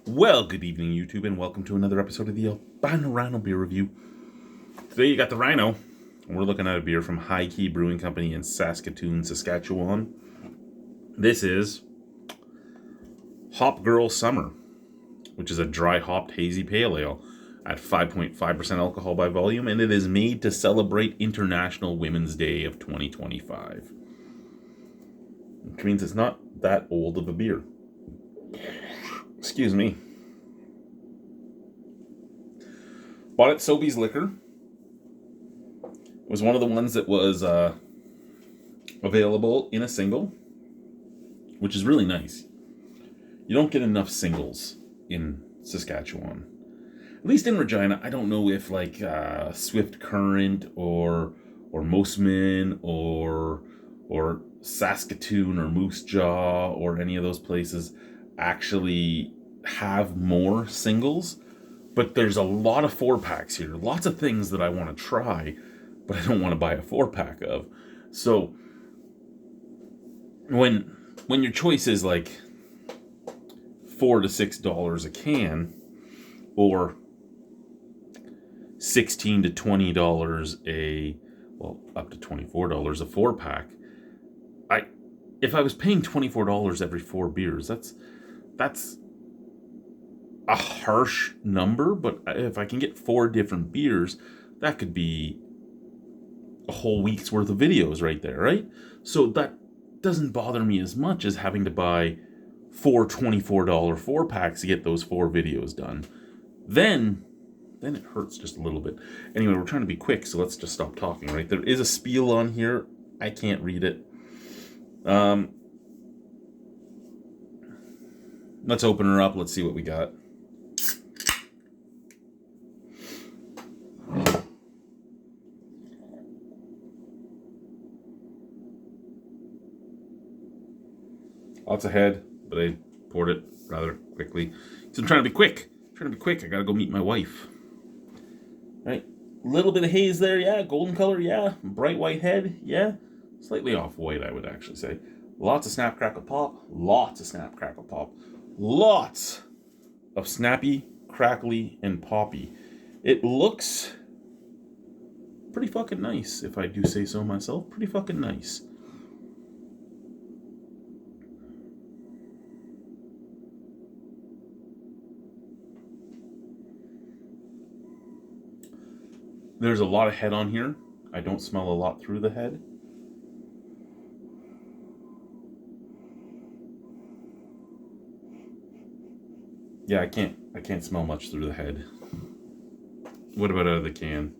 Well, good evening, YouTube, and welcome to another episode of the Albino Rhino beer review. Today you got the Rhino, and we're looking at a beer from High Key Brewing Company in Saskatoon, Saskatchewan. This is Hop Girl Summer, which is a dry hopped hazy pale ale at 5.5% alcohol by volume, and it is made to celebrate International Women's Day of 2025. Which means it's not that old of a beer. Excuse me. Bought at Sobeys Liquor. It was one of the ones that was available in a single, which is really nice. You don't get enough singles in Saskatchewan. At least in Regina. I don't know if like Swift Current or Mosman or Saskatoon or Moose Jaw or any of those places actually have more singles, but there's a lot of 4-packs here. Lots of things that I want to try, but I don't want to buy a 4-pack of. So when your choice is like $4 to $6 a can, or $16 to $20 up to $24 a 4-pack, if I was paying $24 every 4 beers, that's a harsh number, but if I can get 4 different beers, that could be a whole week's worth of videos right there, right? So that doesn't bother me as much as having to buy 4 $24 4-packs to get those 4 videos done. Then it hurts just a little bit. Anyway, we're trying to be quick, so let's just stop talking, right? There is a spiel on here. I can't read it. Let's open her up. Let's see what we got. Lots of head, but I poured it rather quickly. So I'm trying to be quick. I gotta go meet my wife. Right? Little bit of haze there, yeah. Golden color, yeah. Bright white head, yeah. Slightly off white, I would actually say. Lots of snap, crackle, pop. Lots of snap, crackle, pop. Lots of snappy, crackly, and poppy. It looks pretty fucking nice, if I do say so myself. Pretty fucking nice. There's a lot of head on here. I don't smell a lot through the head. Yeah, I can't smell much through the head. What about out of the can?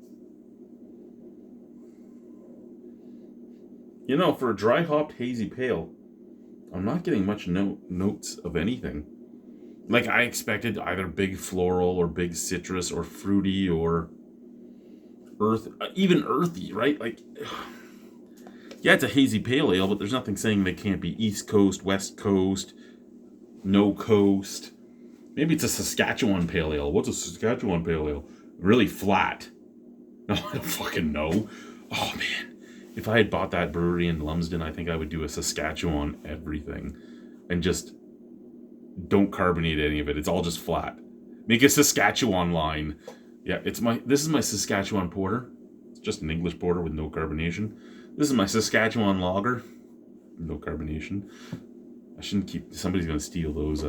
You know, for a dry hopped hazy pale, I'm not getting much notes of anything. Like I expected either big floral or big citrus or fruity or even earthy, right? Like, yeah, it's a hazy pale ale, but there's nothing saying they can't be East Coast, West Coast, no coast. Maybe it's a Saskatchewan pale ale. What's a Saskatchewan pale ale? Really flat. No, I don't fucking know. Oh man, if I had bought that brewery in Lumsden, I think I would do a Saskatchewan everything, and just don't carbonate any of it. It's all just flat. Make a Saskatchewan line. Yeah, this is my Saskatchewan porter. It's just an English porter with no carbonation. This is my Saskatchewan lager. No carbonation. I shouldn't keep. Somebody's gonna steal those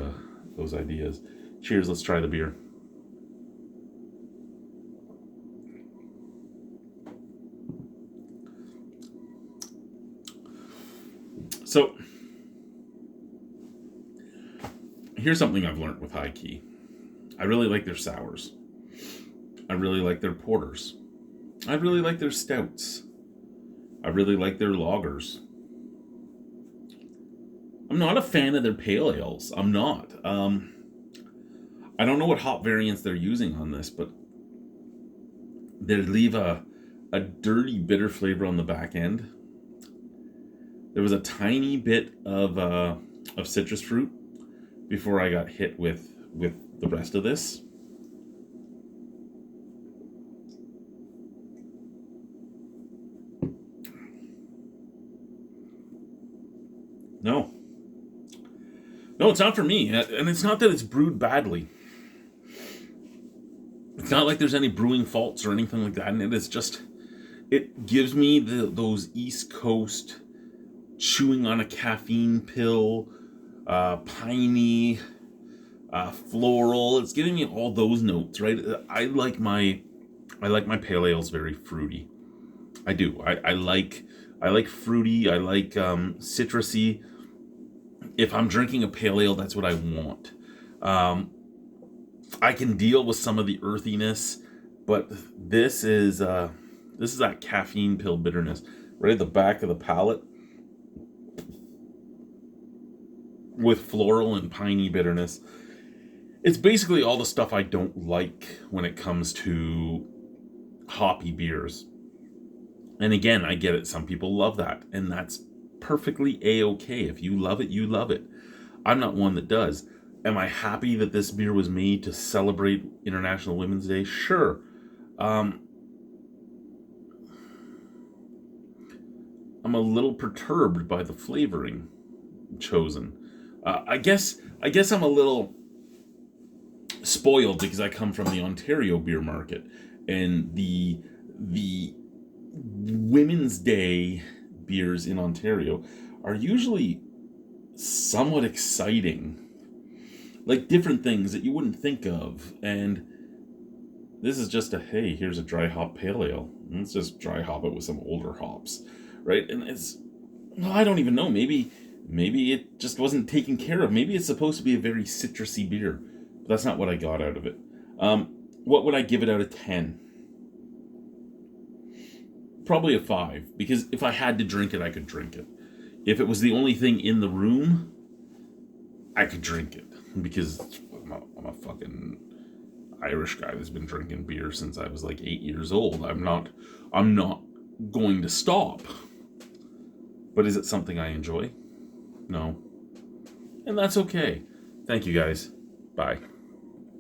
ideas. Cheers. Let's try the beer. So here's something I've learned with High Key. I really like their sours. I really like their porters. I really like their stouts. I really like their lagers. I'm not a fan of their pale ales. I'm not. I don't know what hop variants they're using on this, but they leave a dirty, bitter flavor on the back end. There was a tiny bit of citrus fruit before I got hit with the rest of this. No, No, it's not for me. And it's not that it's brewed badly. It's not like there's any brewing faults or anything like that. And it is just, it gives me those East Coast chewing on a caffeine pill, piney, floral. It's giving me all those notes, right? I like my pale ales very fruity. I do. I like fruity. I like citrusy. If I'm drinking a pale ale, that's what I want. I can deal with some of the earthiness, but this is that caffeine pill bitterness right at the back of the palate, with floral and piney bitterness. It's basically all the stuff I don't like when it comes to hoppy beers. And again, I get it. Some people love that, and that's perfectly a-okay. If you love it, you love it. I'm not one that does. Am I happy that this beer was made to celebrate International Women's Day? Sure. I'm a little perturbed by the flavoring chosen. I guess I'm a little spoiled because I come from the Ontario beer market, and the Women's Day beers in Ontario are usually somewhat exciting, like different things that you wouldn't think of. And this is just hey, here's a dry hop pale ale. Let's just dry hop it with some older hops, right? And I don't even know. Maybe it just wasn't taken care of. Maybe it's supposed to be a very citrusy beer, but that's not what I got out of it. What would I give it out of 10? Probably a 5, because if I had to drink it, I could drink it. If it was the only thing in the room, I could drink it, because I'm a fucking Irish guy that's been drinking beer since I was like 8 years old. I'm not going to stop. But is it something I enjoy? No. And that's okay. Thank you guys. Bye.